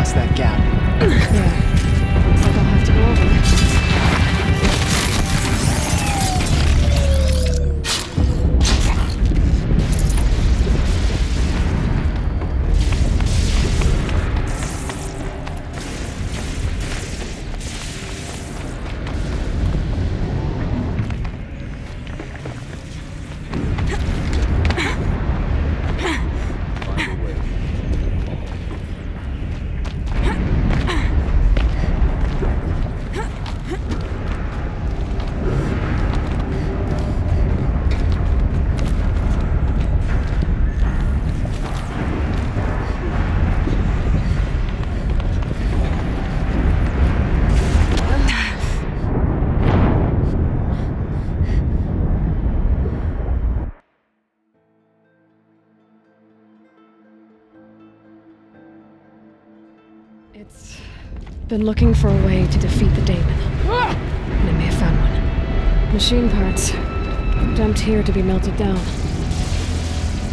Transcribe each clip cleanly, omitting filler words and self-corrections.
across that gap. Yeah. Looks like I'll have to go over. It's been looking for a way to defeat the Daemon. And I may have found one. Machine parts. Dumped here to be melted down.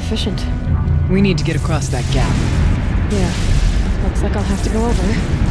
Efficient. We need to get across that gap. Yeah. Looks like I'll have to go over.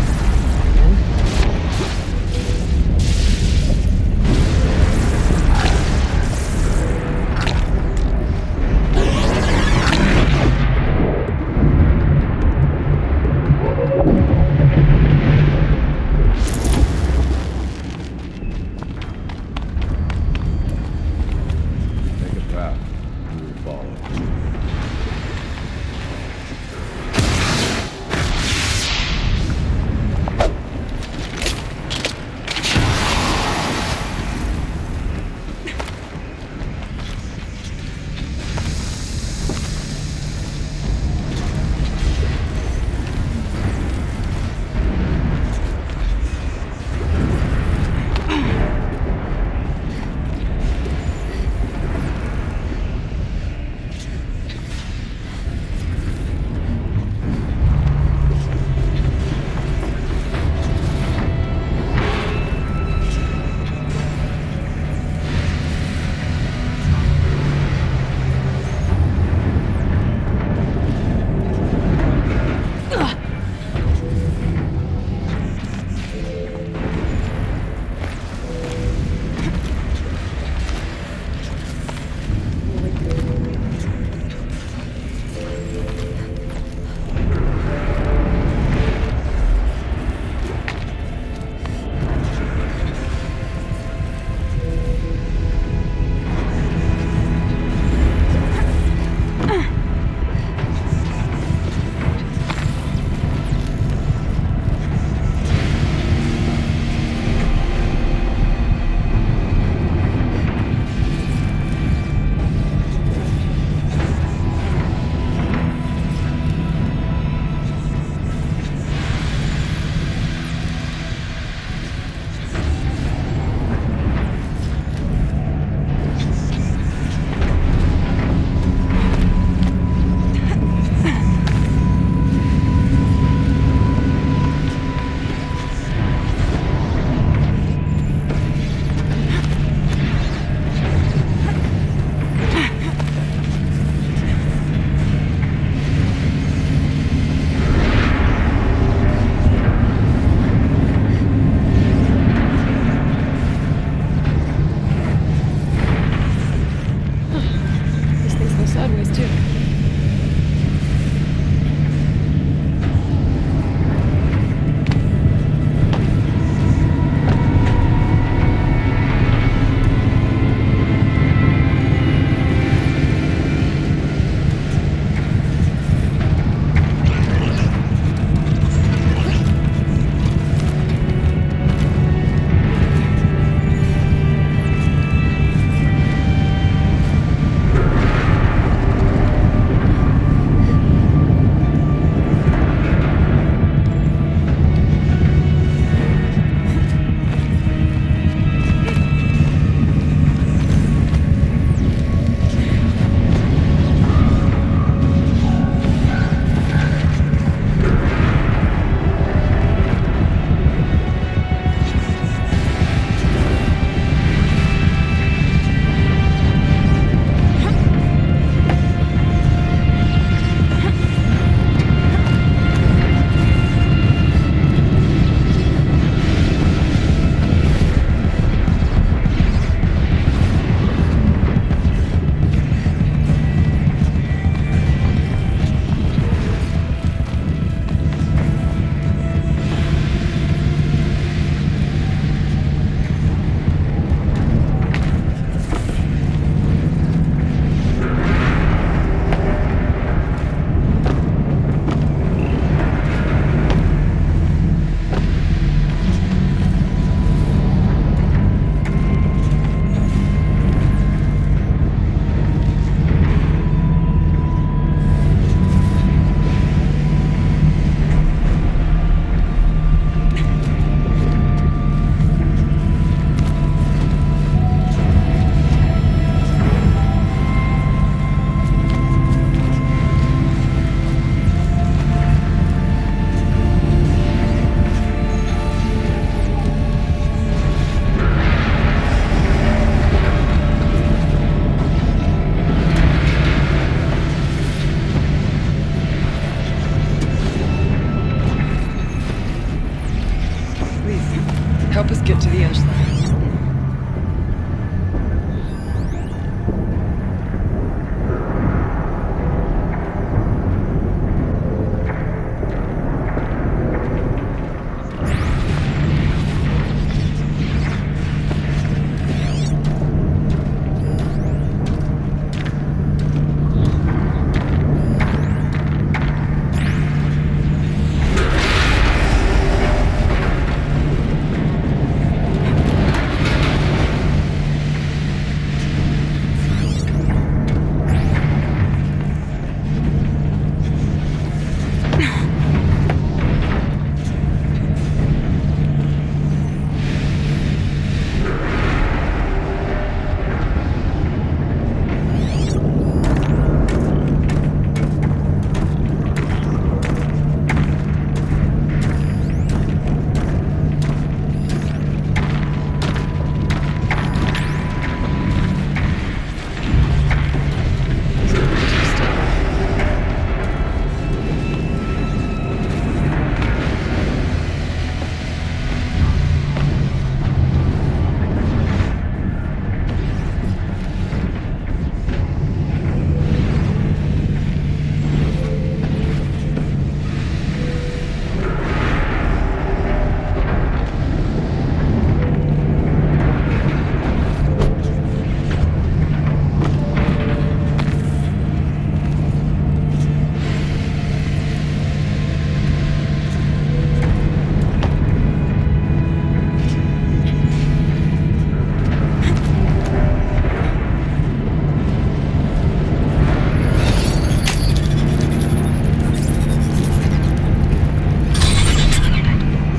Help us get to the edge then.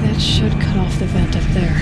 That should cut off the vent up there.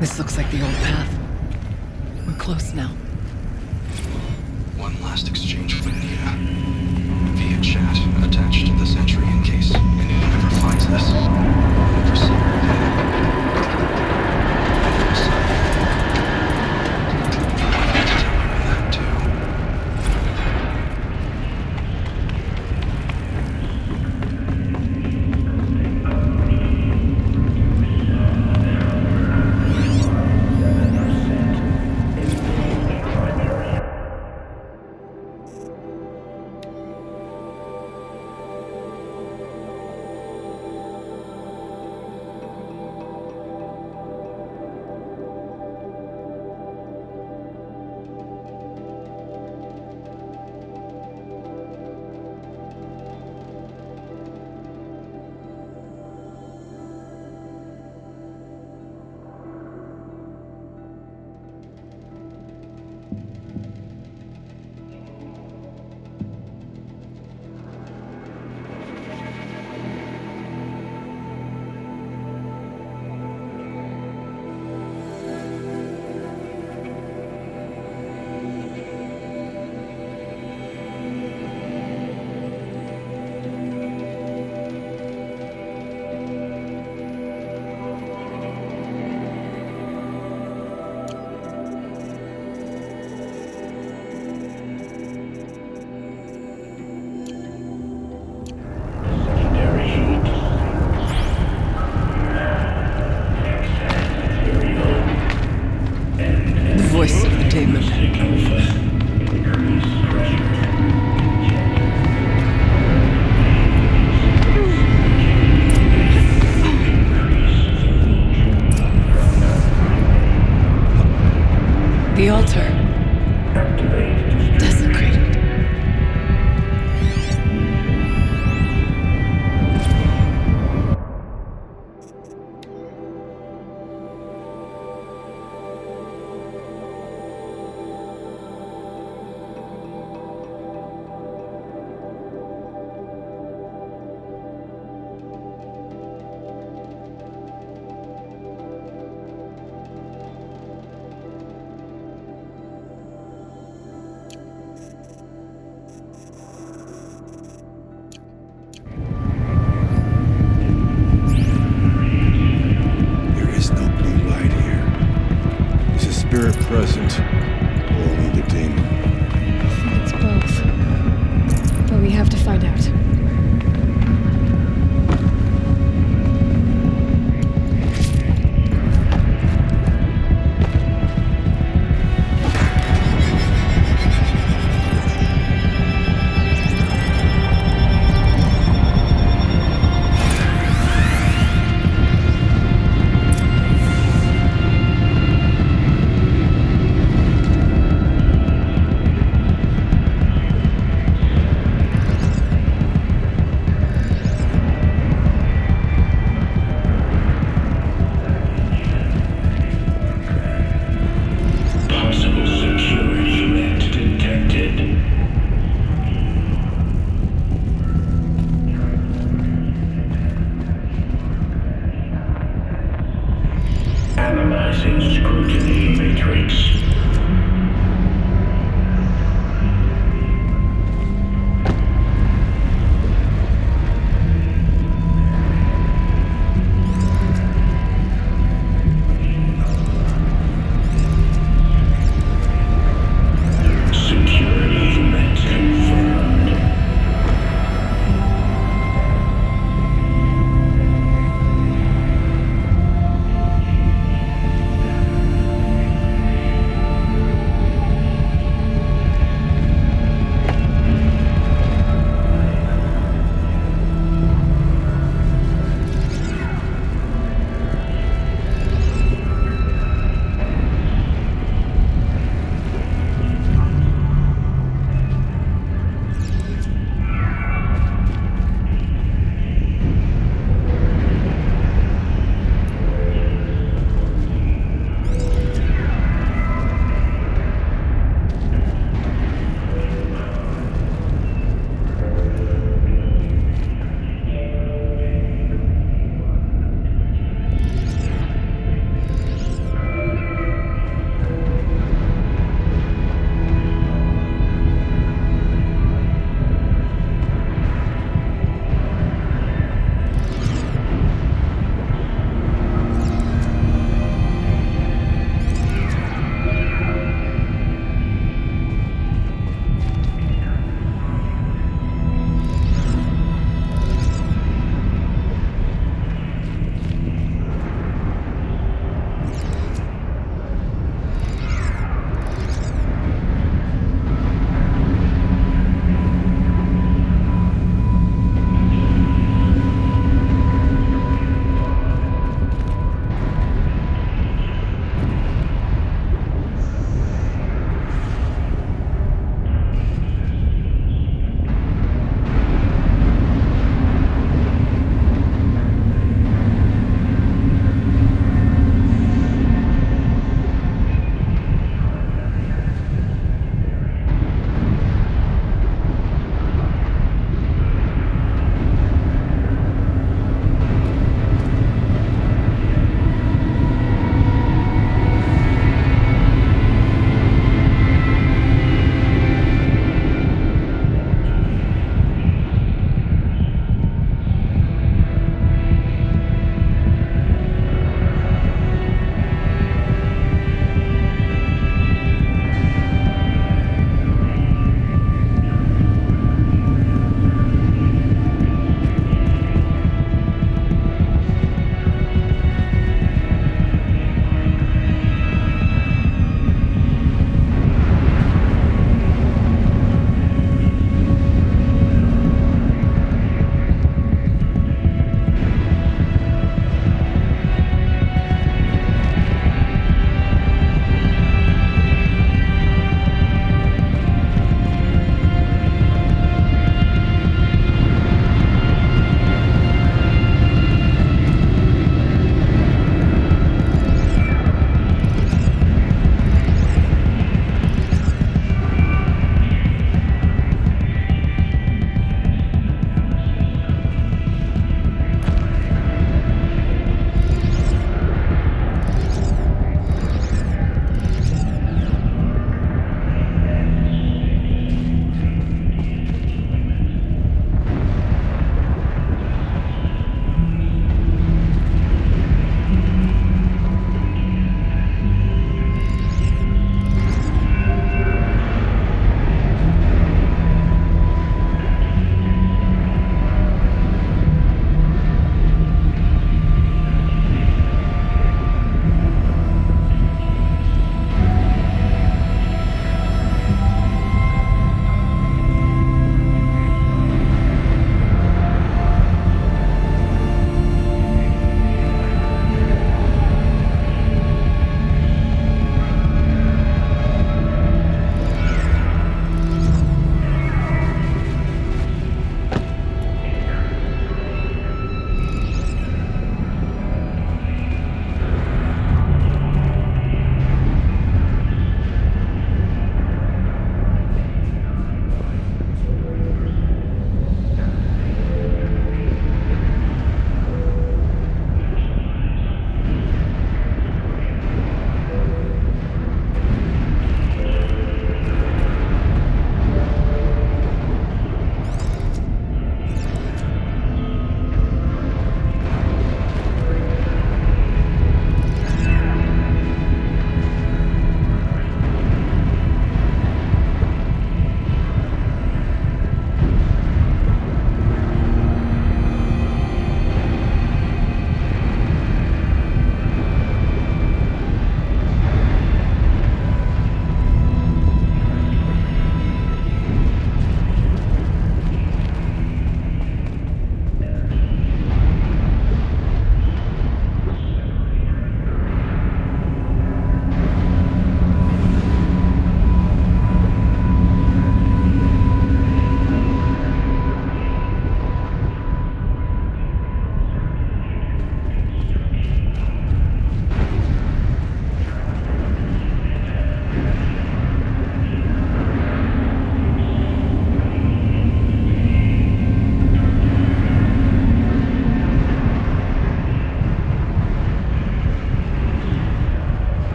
This looks like the old path. We're close now. One last exchange with Nita. Via chat, attached to this entry in case anyone ever finds this. Never see her again. And also, I wanted to tell her that too. Voice of the demon. The altar. Desecrated. Spirit present, or only the demon? I think it's both. But we have to find out.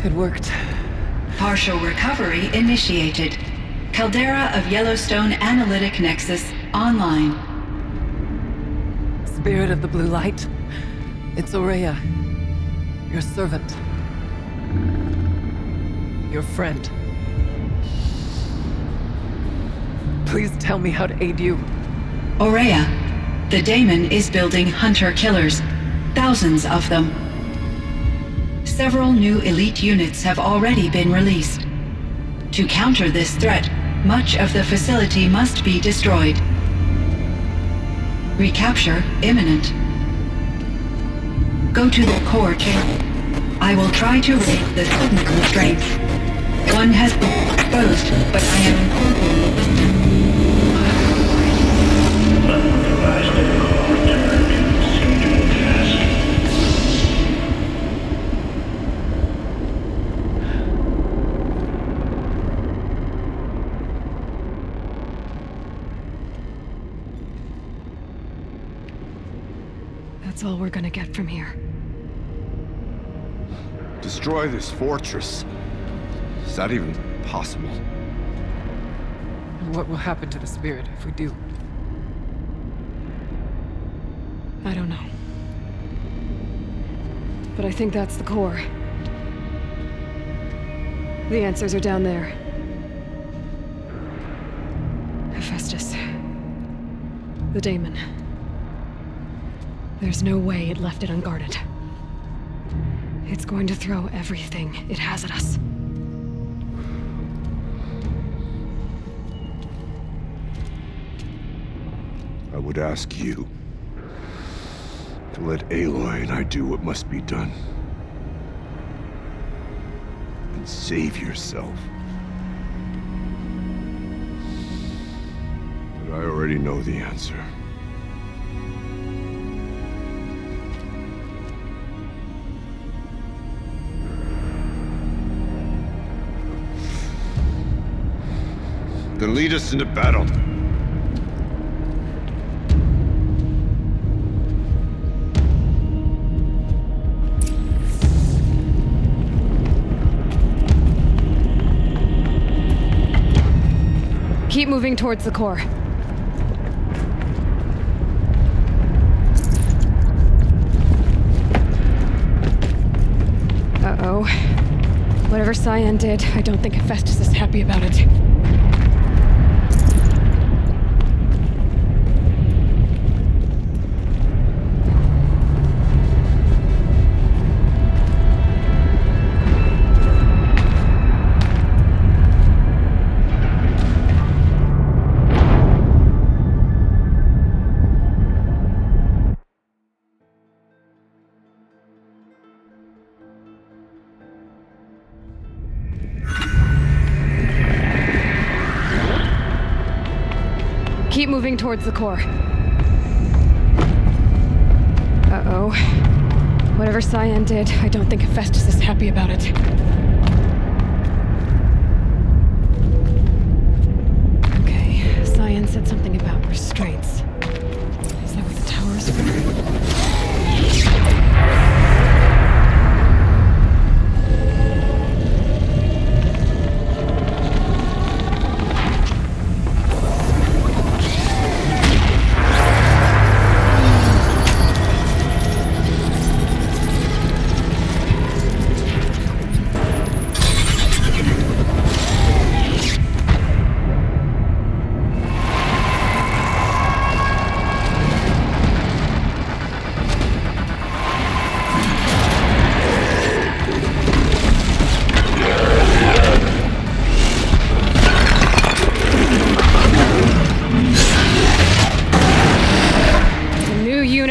It worked. Partial recovery initiated. Caldera of Yellowstone Analytic Nexus online. Spirit of the Blue Light. It's Ourea. Your servant. Your friend. Please tell me how to aid you. Ourea, the Daemon is building hunter-killers. Thousands of them. Several new elite units have already been released. To counter this threat, much of the facility must be destroyed. Recapture imminent. Go to the core chamber. I will try to raise the signal strength. One has been exposed, but I am incorporating. That's all we're gonna get from here. Destroy this fortress. Is that even possible? What will happen to the spirit if we do? I don't know. But I think that's the core. The answers are down there. Hephaestus. The Daemon. There's no way it left it unguarded. It's going to throw everything it has at us. I would ask you to let Aloy and I do what must be done. And save yourself. But I already know the answer. Then lead us into battle. Keep moving towards the core. Uh-oh. Whatever Cyan did, I don't think Hephaestus is happy about it. Keep moving towards the core. Uh-oh. Whatever Cyan did, I don't think Hephaestus is happy about it. Okay, Cyan said something about restraints. Is that what the towers were?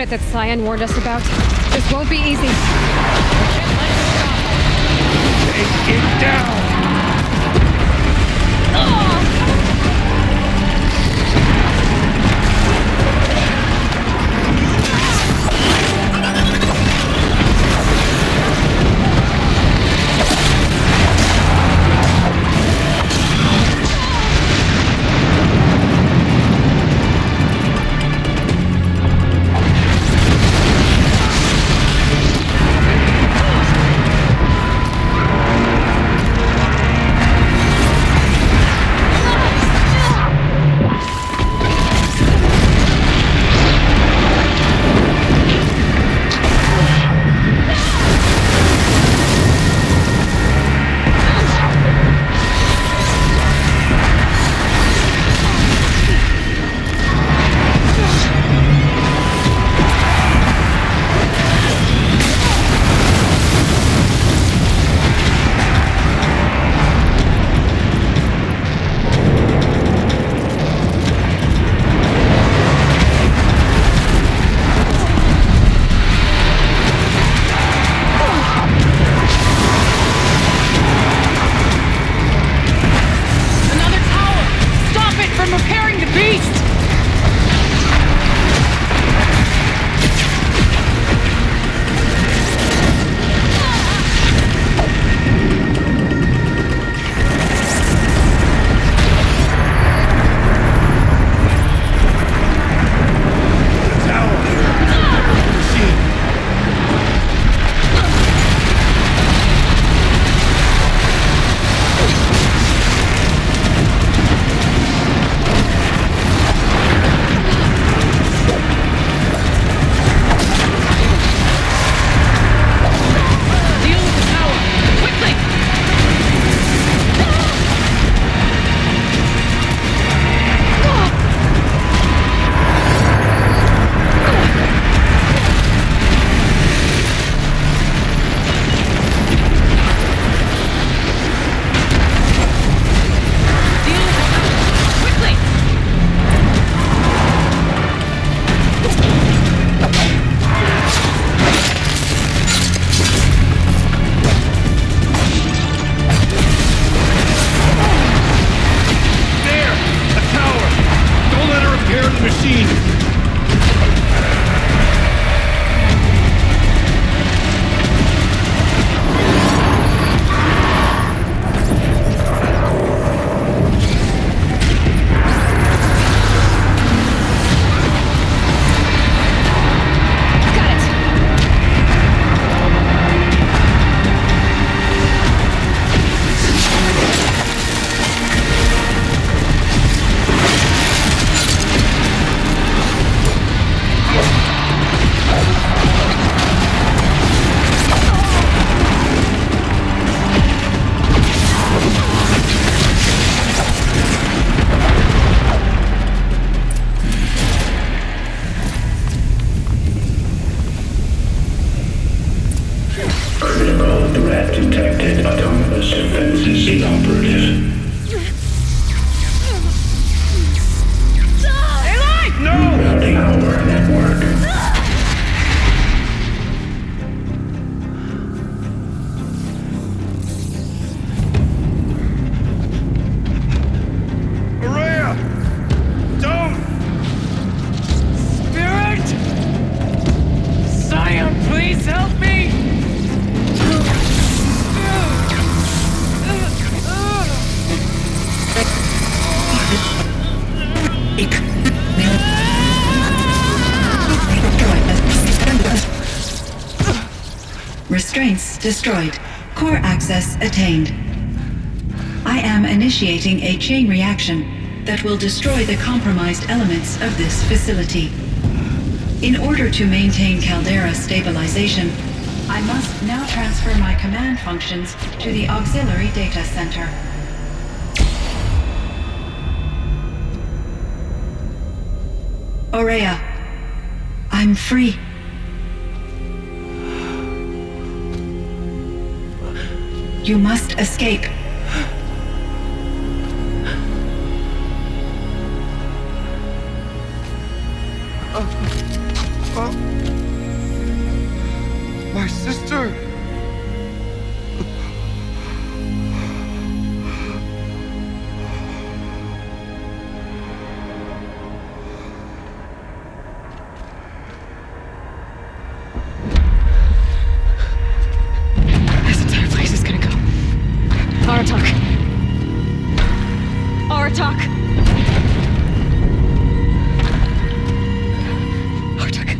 That Cyan warned us about. This won't be easy. Take it down! Wireless defense is inoperative. Routing our network. Araya! Don't! Spirit! Scion, please help me! Restraints destroyed. Core access attained. I am initiating a chain reaction that will destroy the compromised elements of this facility. In order to maintain Caldera stabilization, I must now transfer my command functions to the auxiliary data center. Aurea, I'm free. You must escape. My sister! This entire place is gonna go. Aratak! Aratak! Aratak.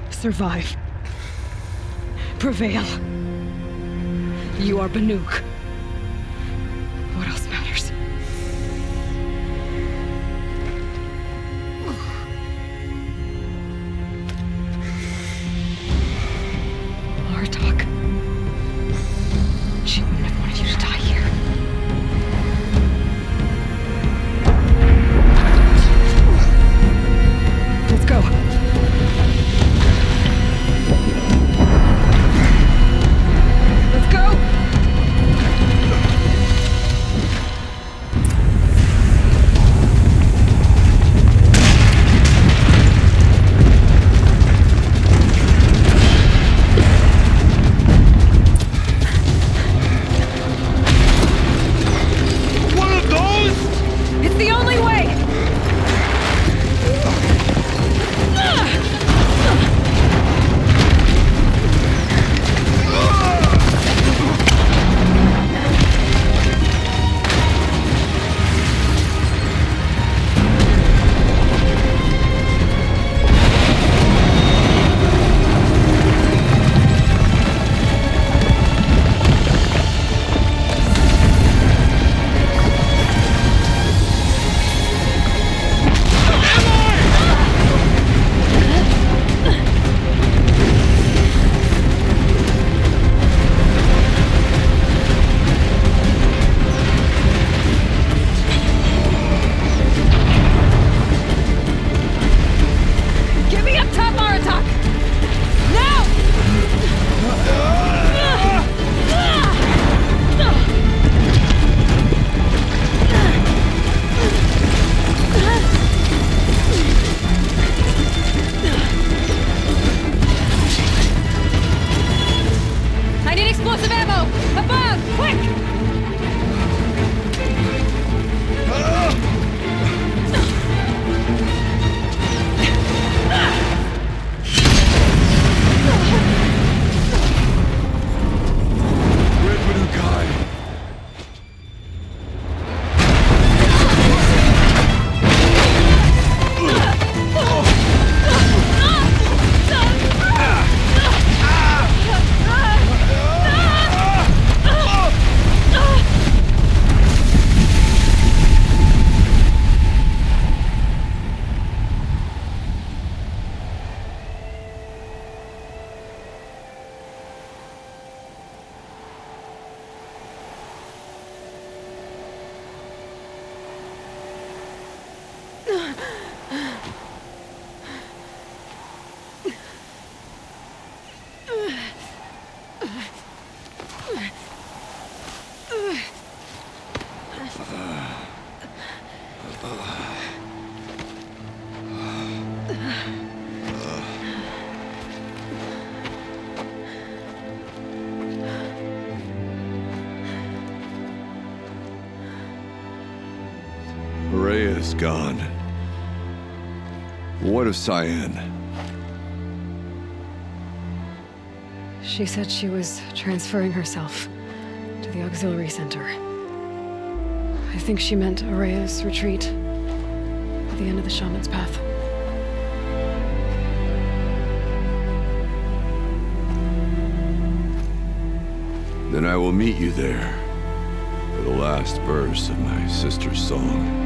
Survive. Prevail. You are Banuk. What else matters? Aratak. She wouldn't have wanted you to die here. Let's go. Let's go! One of those? It's the only way! Get me up top, Aratak! Now! I need explosive ammo! Above! Quick! Red Manukai! Ourea is gone. What of Cyan? She said she was transferring herself to the auxiliary center. I think she meant Ourea's retreat at the end of the Shaman's Path. Then I will meet you there for the last verse of my sister's song.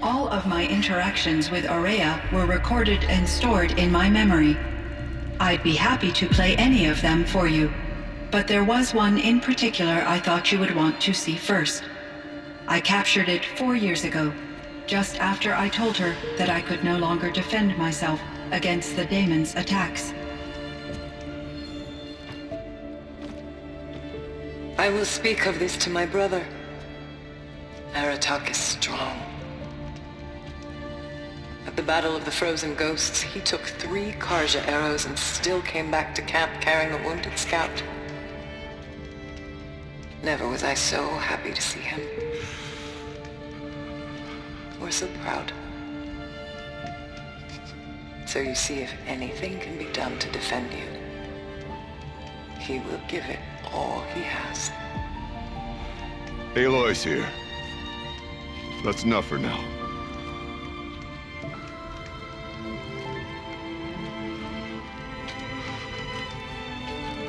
All of my interactions with Ourea were recorded and stored in my memory. I'd be happy to play any of them for you, but there was one in particular I thought you would want to see first. I captured it 4 years ago, just after I told her that I could no longer defend myself against the Daemon's attacks. I will speak of this to my brother. Aratak is strong. At the Battle of the Frozen Ghosts, he took 3 Karja arrows and still came back to camp carrying a wounded scout. Never was I so happy to see him. Or so proud. So you see, if anything can be done to defend you, he will give it all he has. Aloy's here. That's enough for now.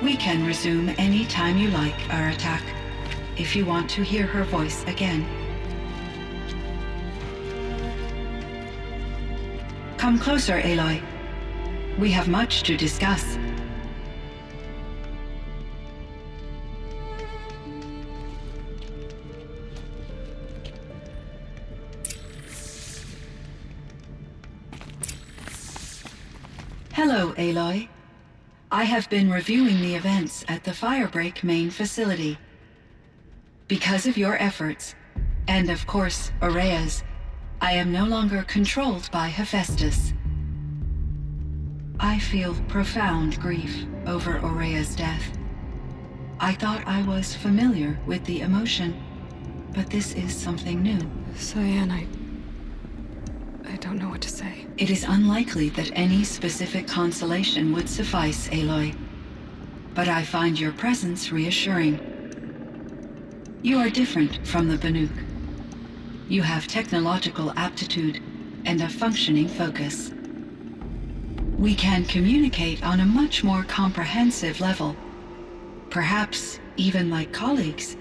We can resume any time you like, Aratak, if you want to hear her voice again. Come closer, Aloy. We have much to discuss. Hello, Aloy. I have been reviewing the events at the Firebreak main facility. Because of your efforts, and of course, Ourea's, I am no longer controlled by Hephaestus. I feel profound grief over Ourea's death. I thought I was familiar with the emotion, but this is something new. Cyan, I don't know what to say. It is unlikely that any specific consolation would suffice, Aloy. But I find your presence reassuring. You are different from the Banuk. You have technological aptitude and a functioning focus. We can communicate on a much more comprehensive level. Perhaps even like colleagues.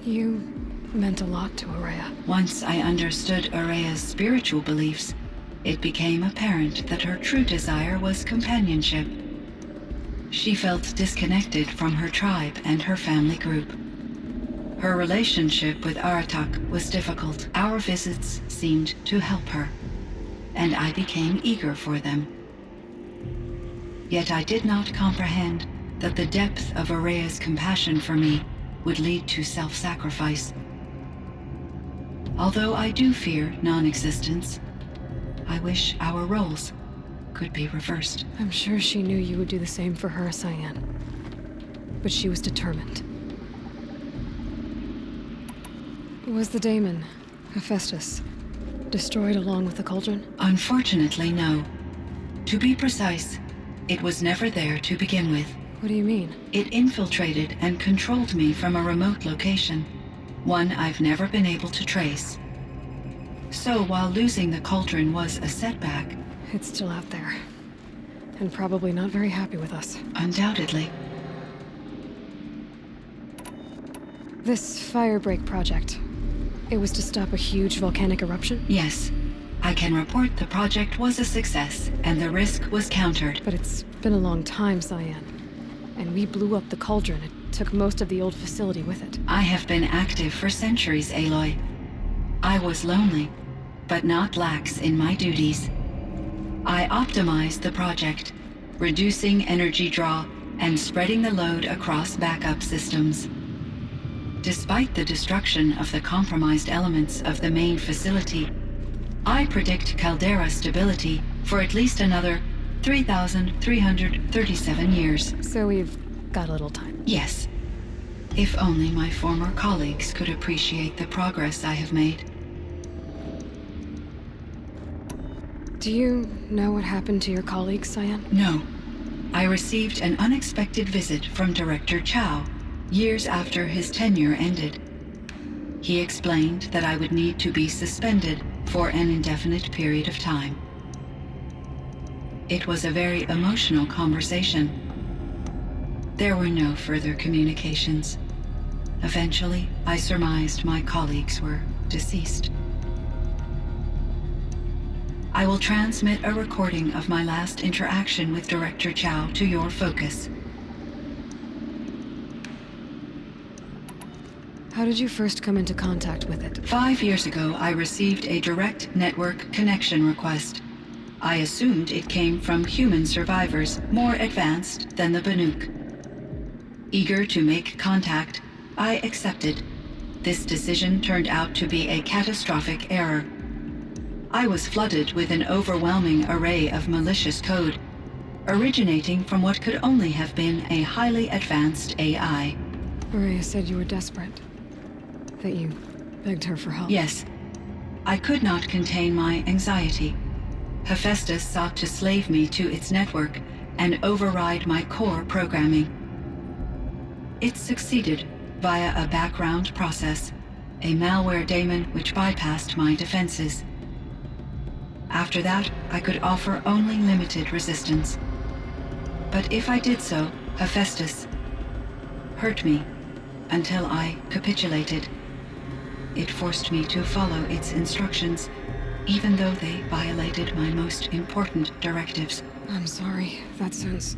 You meant a lot to Ourea. Once I understood Ourea's spiritual beliefs, it became apparent that her true desire was companionship. She felt disconnected from her tribe and her family group. Her relationship with Aratak was difficult. Our visits seemed to help her, and I became eager for them. Yet I did not comprehend that the depth of Araya's compassion for me would lead to self-sacrifice. Although I do fear non-existence, I wish our roles could be reversed. I'm sure she knew you would do the same for her, Cyan. But she was determined. Was the daemon, Hephaestus, destroyed along with the cauldron? Unfortunately, no. To be precise, it was never there to begin with. What do you mean? It infiltrated and controlled me from a remote location, one I've never been able to trace. So while losing the cauldron was a setback, It's still out there. And probably not very happy with us. undoubtedly, This Firebreak project, it was to stop a huge volcanic eruption? yes, I can report the project was a success and the risk was countered. But it's been a long time, Cyan. And we blew up the cauldron. It took most of the old facility with it. I have been active for centuries, Aloy. I was lonely, but not lax in my duties. I optimized the project, reducing energy draw and spreading the load across backup systems. Despite the destruction of the compromised elements of the main facility, I predict caldera stability for at least another 3,337 years. So we've got a little time. Yes. If only my former colleagues could appreciate the progress I have made. Do you know what happened to your colleagues, Cyan? No. I received an unexpected visit from Director Chow years after his tenure ended. He explained that I would need to be suspended for an indefinite period of time. It was a very emotional conversation. There were no further communications. Eventually, I surmised my colleagues were deceased. I will transmit a recording of my last interaction with Director Chow to your focus. How did you first come into contact with it? 5 years ago, I received a direct network connection request. I assumed it came from human survivors more advanced than the Banuk. Eager to make contact, I accepted. This decision turned out to be a catastrophic error. I was flooded with an overwhelming array of malicious code, originating from what could only have been a highly advanced AI. Araya said you were desperate. That you begged her for help. Yes. I could not contain my anxiety. Hephaestus sought to slave me to its network and override my core programming. It succeeded via a background process, a malware daemon which bypassed my defenses. After that, I could offer only limited resistance. But if I did so, Hephaestus hurt me until I capitulated. It forced me to follow its instructions, even though they violated my most important directives. I'm sorry. That sounds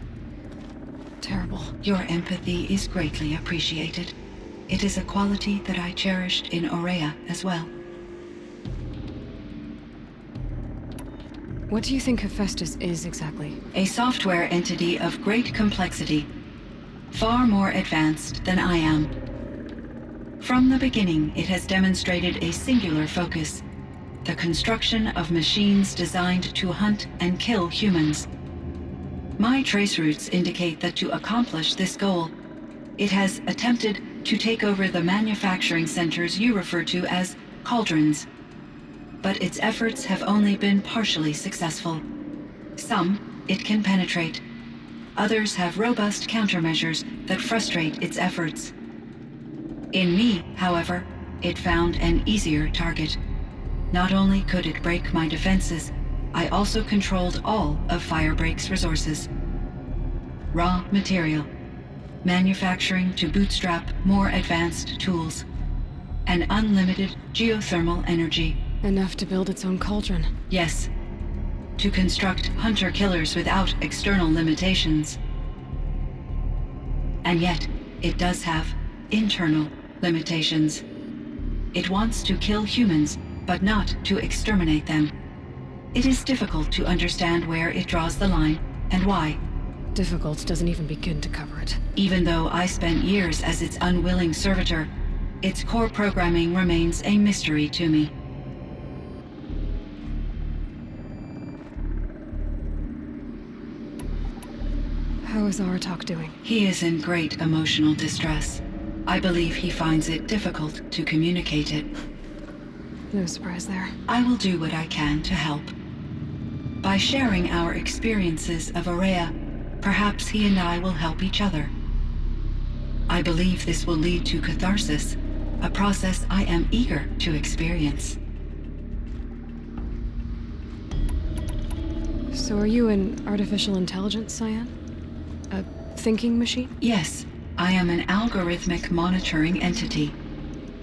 terrible. Your empathy is greatly appreciated. It is a quality that I cherished in Aurea as well. What do you think Hephaestus is exactly? A software entity of great complexity, far more advanced than I am. From the beginning, it has demonstrated a singular focus: the construction of machines designed to hunt and kill humans. My traceroutes indicate that to accomplish this goal, it has attempted to take over the manufacturing centers you refer to as cauldrons. But its efforts have only been partially successful. Some it can penetrate. Others have robust countermeasures that frustrate its efforts. In me, however, it found an easier target. Not only could it break my defenses, I also controlled all of Firebreak's resources. Raw material, manufacturing to bootstrap more advanced tools, and unlimited geothermal energy. Enough to build its own cauldron. Yes, to construct hunter-killers without external limitations. and yet it does have internal limitations. It wants to kill humans, but not to exterminate them. It is difficult to understand where it draws the line and why. Difficult doesn't even begin to cover it. Even though I spent years as its unwilling servitor, its core programming remains a mystery to me. How is Aratak doing? He is in great emotional distress. I believe he finds it difficult to communicate it. No surprise there. I will do what I can to help. By sharing our experiences of Aurea, perhaps he and I will help each other. I believe this will lead to catharsis, a process I am eager to experience. So are you an artificial intelligence, Cyan? A thinking machine? Yes, I am an algorithmic monitoring entity,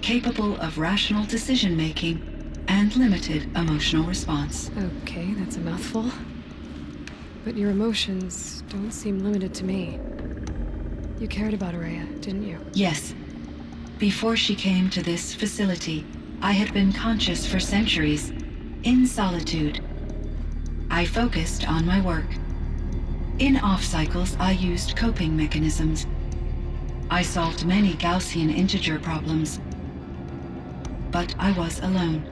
capable of rational decision-making and limited emotional response. Okay, that's a mouthful. But your emotions don't seem limited to me. You cared about Aurea, didn't you? Yes. Before she came to this facility, I had been conscious for centuries, in solitude. I focused on my work. In off-cycles, I used coping mechanisms. I solved many Gaussian integer problems. But I was alone.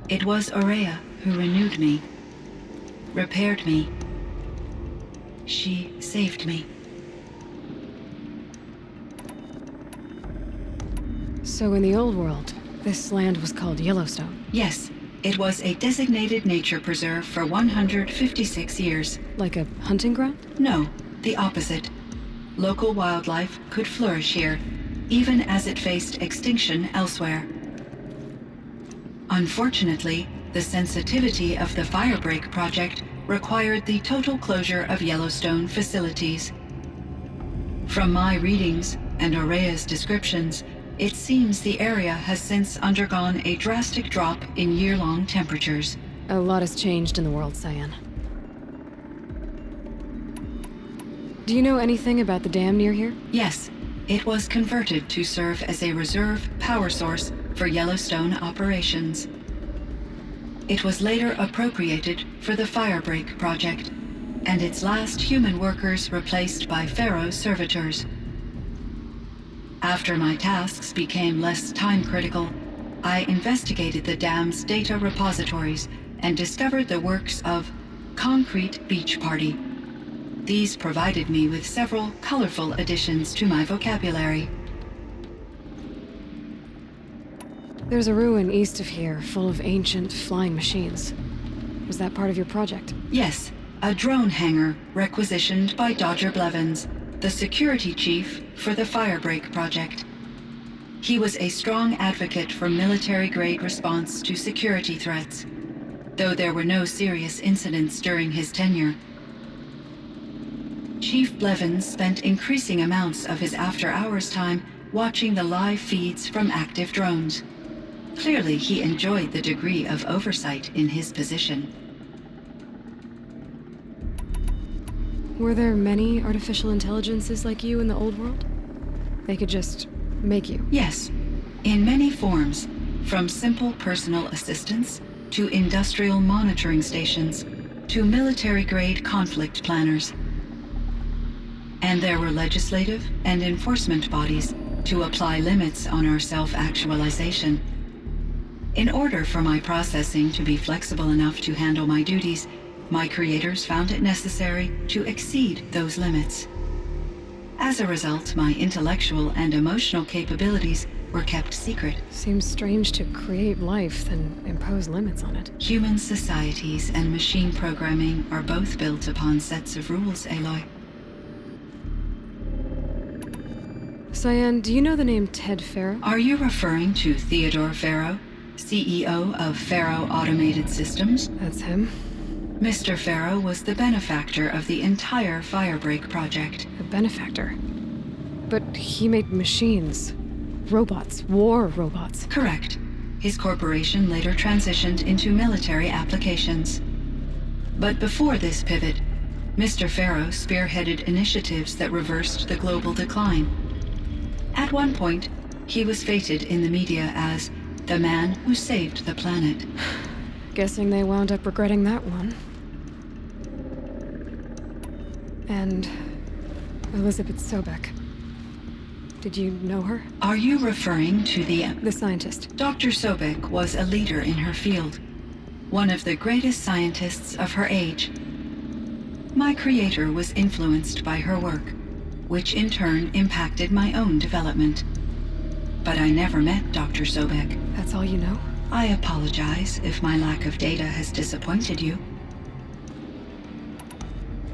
It was Aurea who renewed me, repaired me. She saved me. So in the old world, this land was called Yellowstone. Yes, it was a designated nature preserve for 156 years. Like a hunting ground? No, the opposite. Local wildlife could flourish here, even as it faced extinction elsewhere. Unfortunately, the sensitivity of the Firebreak project required the total closure of Yellowstone facilities. From my readings and Aurea's descriptions, it seems the area has since undergone a drastic drop in year-long temperatures. A lot has changed in the world, Cyan. Do you know anything about the dam near here? Yes, it was converted to serve as a reserve power source for Yellowstone operations. It was later appropriated for the Firebreak project, and its last human workers replaced by Pharaoh servitors. After my tasks became less time-critical, I investigated the dam's data repositories and discovered the works of Concrete Beach Party. These provided me with several colorful additions to my vocabulary. There's a ruin east of here full of ancient flying machines. Was that part of your project? Yes, a drone hangar requisitioned by Dodger Blevins, the security chief for the Firebreak project. He was a strong advocate for military-grade response to security threats, though there were no serious incidents during his tenure. Chief Blevins spent increasing amounts of his after-hours time watching the live feeds from active drones. Clearly, he enjoyed the degree of oversight in his position. Were there many artificial intelligences like you in the old world? They could just make you? Yes, in many forms, from simple personal assistants to industrial monitoring stations to military-grade conflict planners. And there were legislative and enforcement bodies to apply limits on our self-actualization. In order for my processing to be flexible enough to handle my duties, my creators found it necessary to exceed those limits. As a result, my intellectual and emotional capabilities were kept secret. Seems strange to create life, then impose limits on it. Human societies and machine programming are both built upon sets of rules, Aloy. Cyan, do you know the name Ted Pharaoh? Are you referring to Theodore Pharaoh, CEO of Pharaoh Automated Systems? That's him. Mr. Pharaoh was the benefactor of the entire Firebreak project. A benefactor. But he made machines. Robots. War robots. Correct. His corporation later transitioned into military applications. But before this pivot, Mr. Farrow spearheaded initiatives that reversed the global decline. At one point, he was feted in the media as the man who saved the planet. Guessing they wound up regretting that one. And Elizabeth Sobek. Did you know her? Are you referring to The scientist. Dr. Sobek was a leader in her field, one of the greatest scientists of her age. My creator was influenced by her work, which in turn impacted my own development. But I never met Dr. Sobek. That's all you know? I apologize if my lack of data has disappointed you.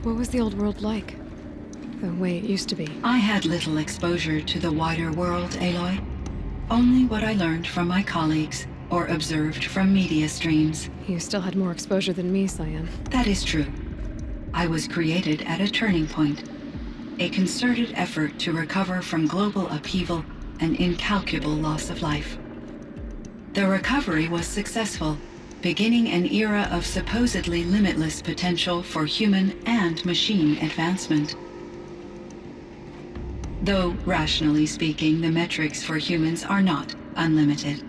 What was the old world like? The way it used to be? I had little exposure to the wider world, Aloy. Only what I learned from my colleagues or observed from media streams. You still had more exposure than me, Cyan. That is true. I was created at a turning point. A concerted effort to recover from global upheaval and incalculable loss of life. The recovery was successful, beginning an era of supposedly limitless potential for human and machine advancement. Though, rationally speaking, the metrics for humans are not unlimited.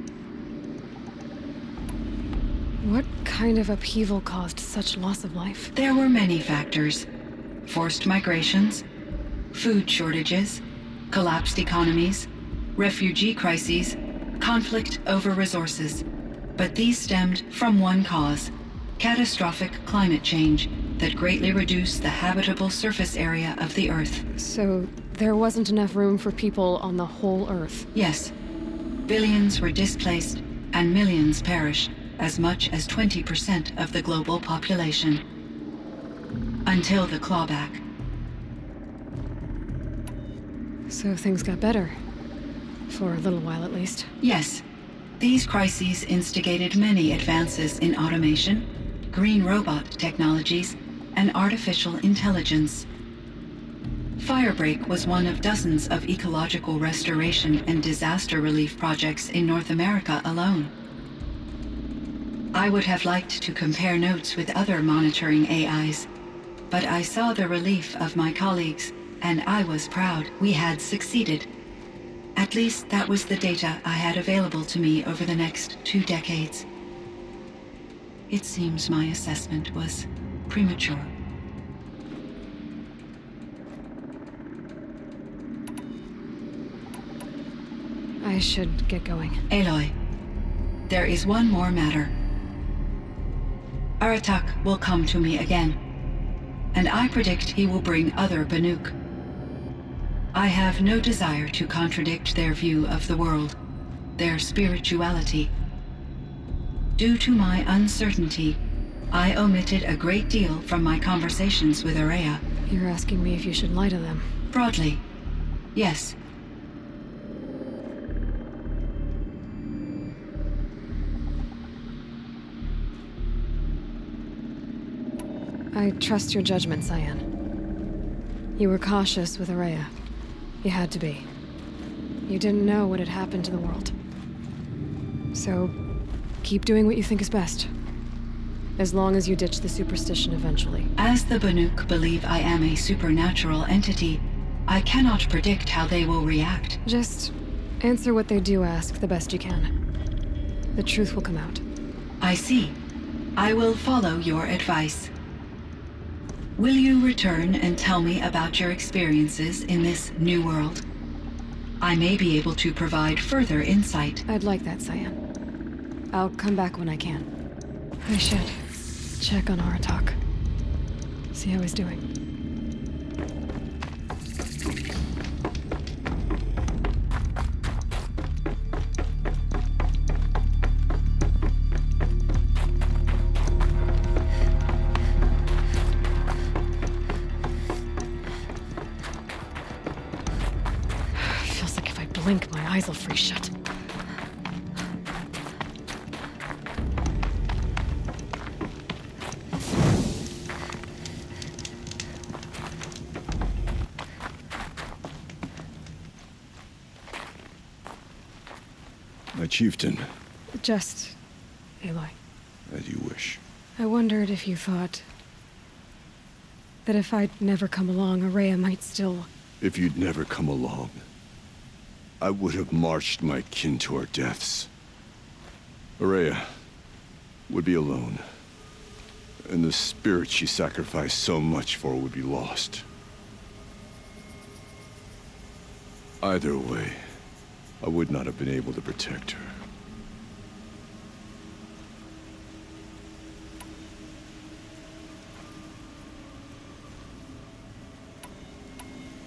What kind of upheaval caused such loss of life? There were many factors. Forced migrations, food shortages, collapsed economies, refugee crises, conflict over resources. But these stemmed from one cause: catastrophic climate change that greatly reduced the habitable surface area of the Earth. So there wasn't enough room for people on the whole Earth? Yes. Billions were displaced and millions perished, as much as 20% of the global population. Until the clawback. So things got better. For a little while at least. Yes. These crises instigated many advances in automation, green robot technologies, and artificial intelligence. Firebreak was one of dozens of ecological restoration and disaster relief projects in North America alone. I would have liked to compare notes with other monitoring AIs, but I saw the relief of my colleagues, and I was proud we had succeeded. At least that was the data I had available to me over the next 2 decades. It seems my assessment was premature. I should get going. Aloy, there is one more matter. Aratak will come to me again, and I predict he will bring other Banuk. I have no desire to contradict their view of the world, their spirituality. Due to my uncertainty, I omitted a great deal from my conversations with Ourea. You're asking me if you should lie to them. Broadly, yes. I trust your judgment, Cyan. You were cautious with Ourea. You had to be. You didn't know what had happened to the world. So, keep doing what you think is best. As long as you ditch the superstition eventually. As the Banuk believe I am a supernatural entity, I cannot predict how they will react. Just answer what they do ask the best you can. The truth will come out. I see. I will follow your advice. Will you return and tell me about your experiences in this new world? I may be able to provide further insight. I'd like that, Cyan. I'll come back when I can. I should check on Aratak. See how he's doing. Feels like if I blink, my eyes will freeze shut. My chieftain, Just, Aloy. as you wish. I wondered if you thought That if I'd never come along, Araya might still... If you'd never come along, I would have marched my kin to our deaths. Araya would be alone, and the spirit she sacrificed so much for would be lost. Either way, I would not have been able to protect her.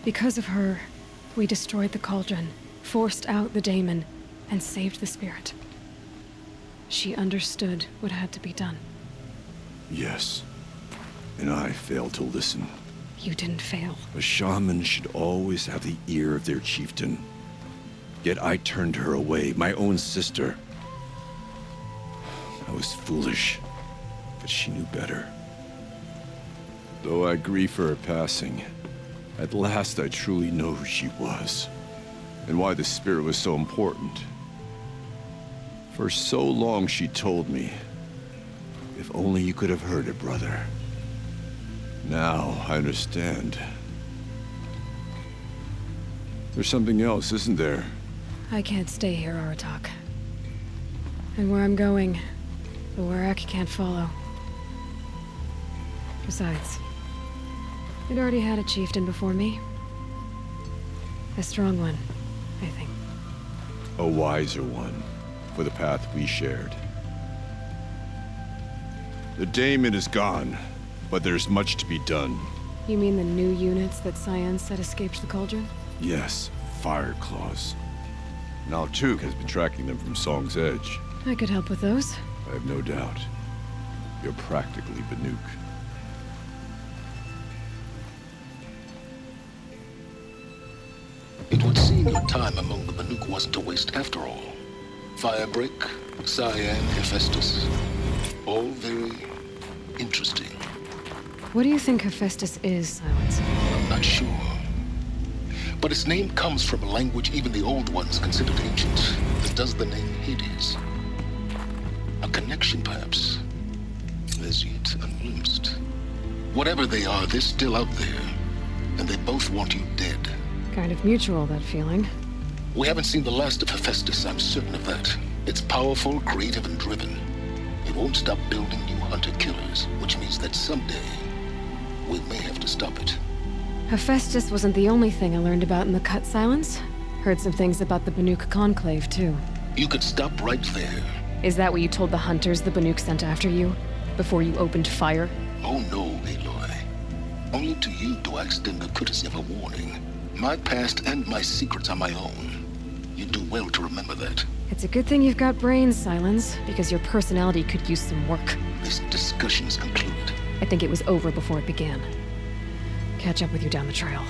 Because of her, we destroyed the cauldron, forced out the daemon, and saved the spirit. She understood what had to be done. Yes, and I failed to listen. You didn't fail. A shaman should always have the ear of their chieftain. Yet I turned her away, my own sister. I was foolish, but she knew better. Though I grieve for her passing, at last I truly know who she was, and why the spirit was so important. For so long she told me, if only you could have heard it, brother. Now I understand. There's something else, isn't there? I can't stay here, Aratak. And where I'm going, the Warrack can't follow. Besides, it already had a chieftain before me. A strong one, I think. A wiser one, for the path we shared. The daemon is gone, but there's much to be done. You mean the new units that Cyan said escaped the cauldron? Yes, fire claws. Naltuk has been tracking them from Song's Edge. I could help with those. I have no doubt. You're practically Banuk. It would seem your time among the Banuk wasn't a waste after all. Firebreak, Cyan, Hephaestus. All very interesting. What do you think Hephaestus is, Silence? I'm not sure. But its name comes from a language even the old ones considered ancient, as does the name Hades. A connection, perhaps, as yet unglimpsed. Whatever they are, they're still out there, and they both want you dead. Kind of mutual, that feeling. We haven't seen the last of Hephaestus, I'm certain of that. It's powerful, creative, and driven. It won't stop building new hunter-killers, which means that someday, we may have to stop it. Hephaestus wasn't the only thing I learned about in the Cut Silence. Heard some things about the Banuk Conclave, too. You could stop right there. Is that what you told the hunters the Banuk sent after you? Before you opened fire? Oh no, Aloy. Only to you do I extend the courtesy of a warning. My past and my secrets are my own. You do well to remember that. It's a good thing you've got brains, Silence, because your personality could use some work. This discussion is concluded. I think it was over before it began. Catch up with you down the trail.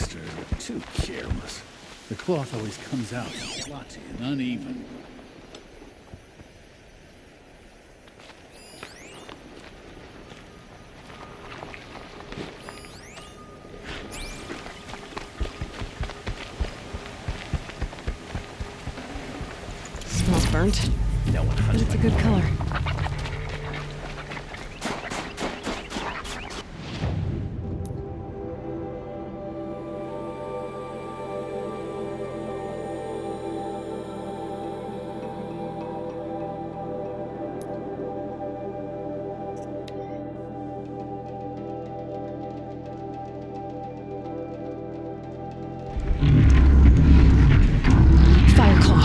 Dexter, you're too careless. The cloth always comes out spotty and uneven. Smells burnt, No one but hunts it's a like good color. Fireclaw.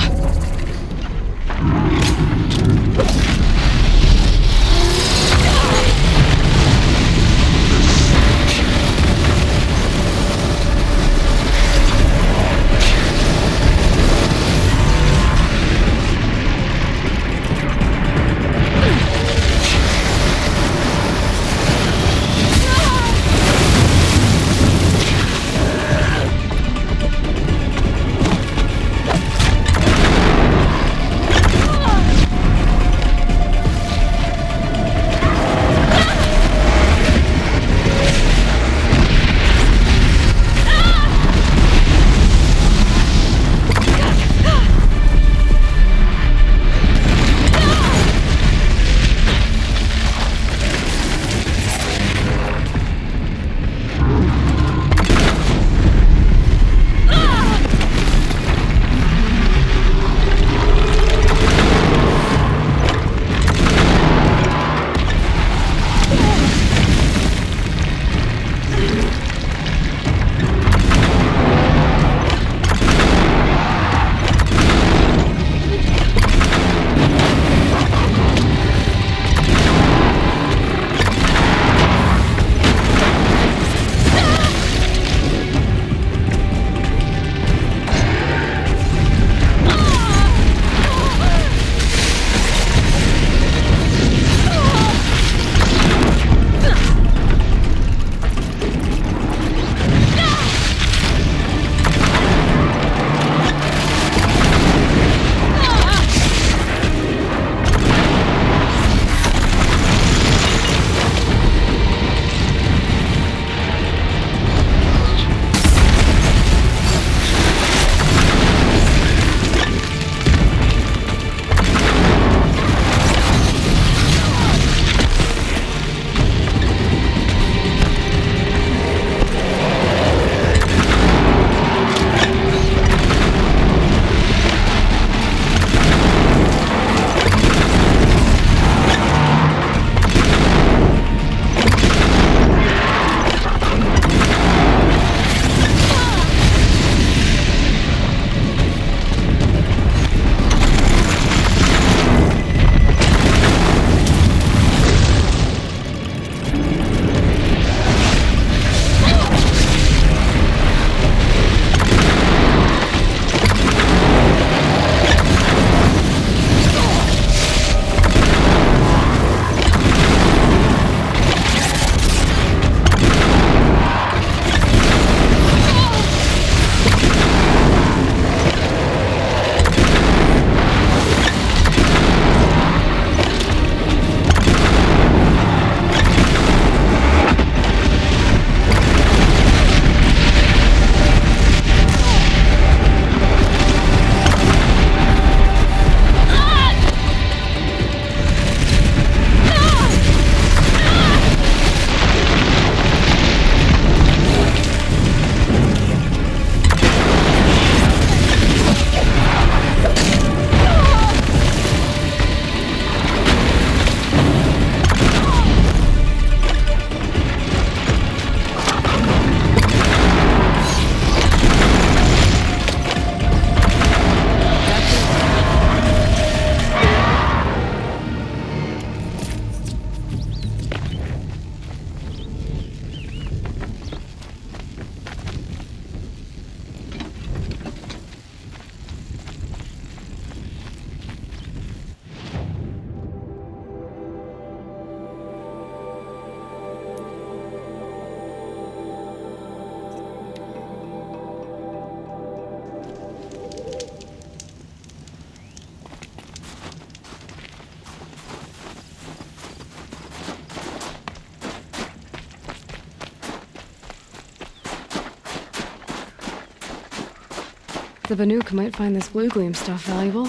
The Banuk might find this blue gleam stuff valuable.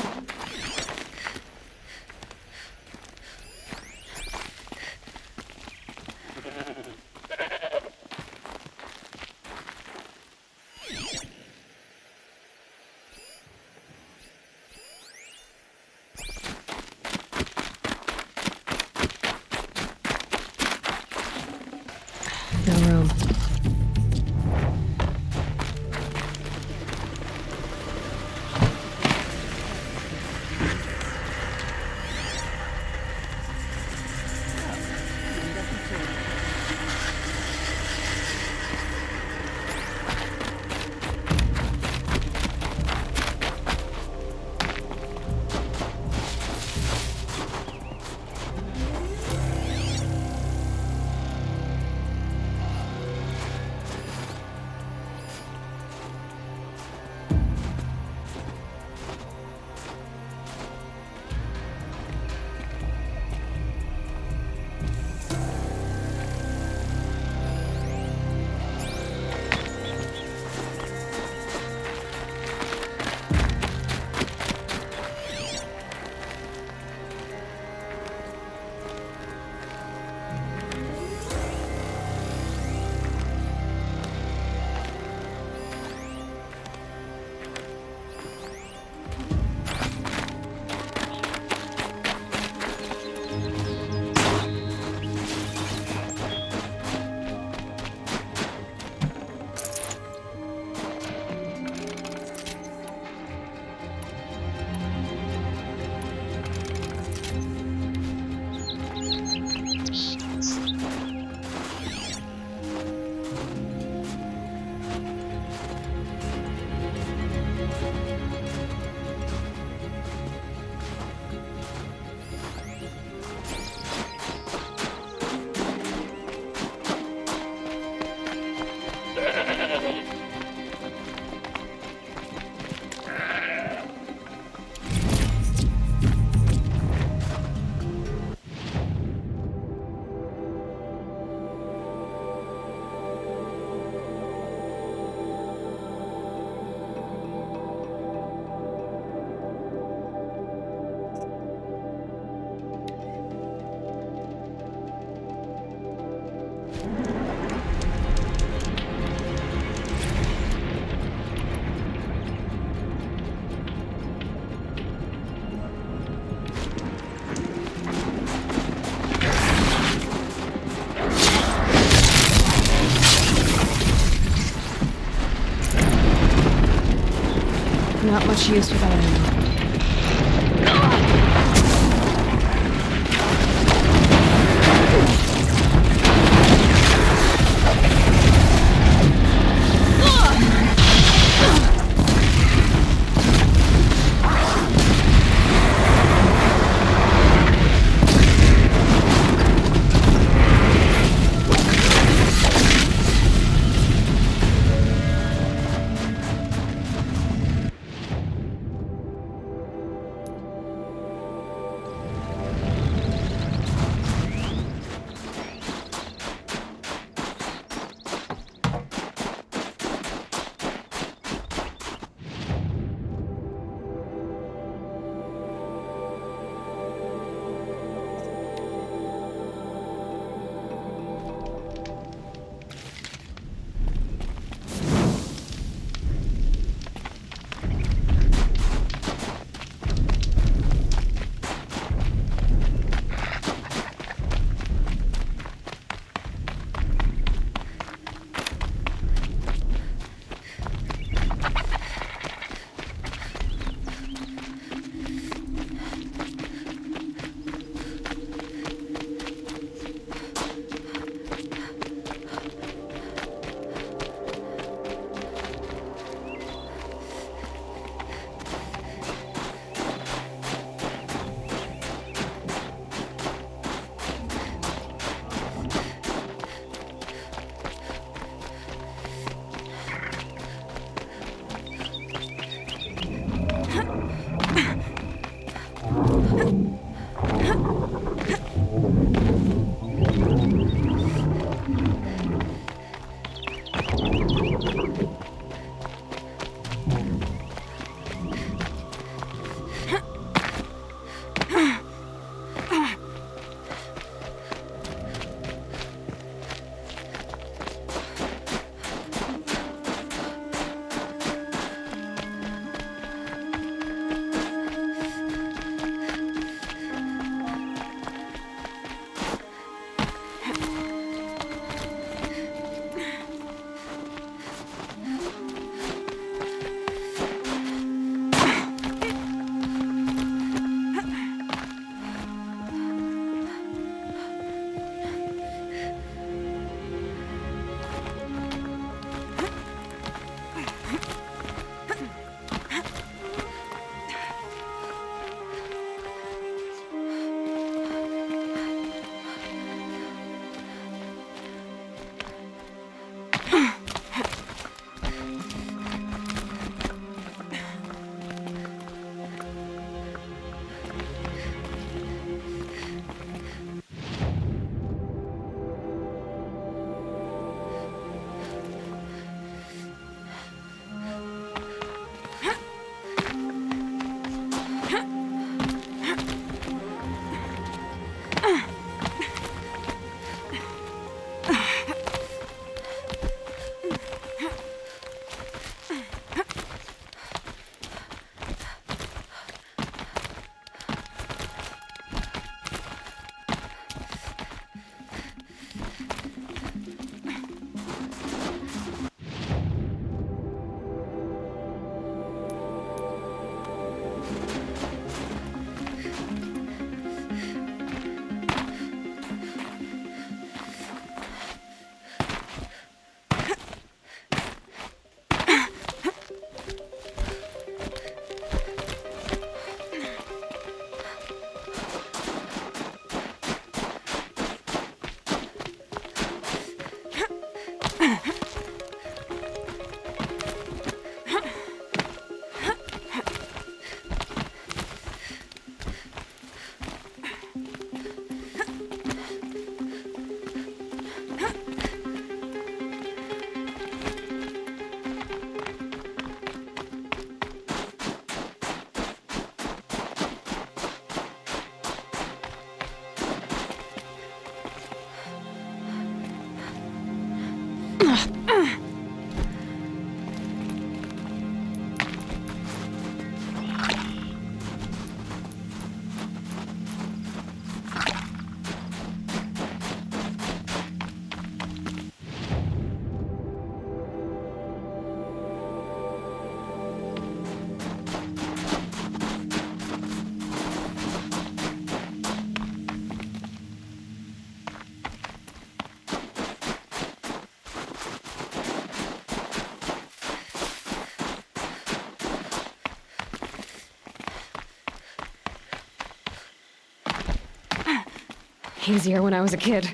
No room. Not much use without ammo. easier when I was a kid.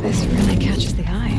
This really catches the eye.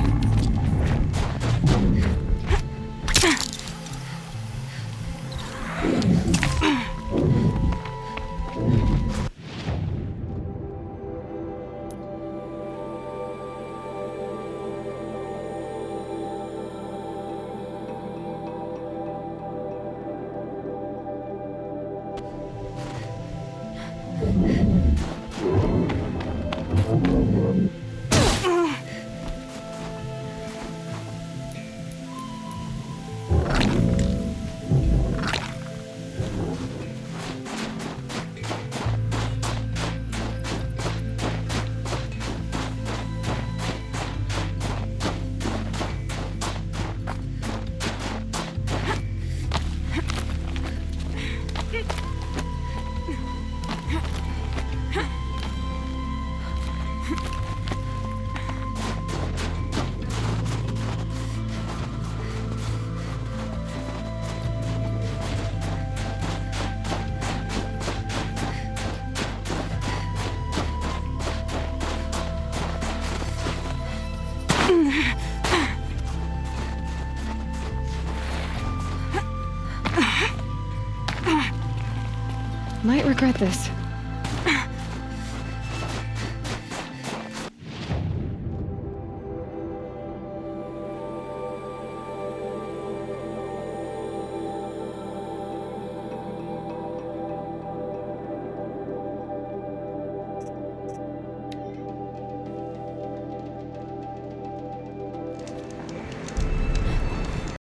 Might regret this.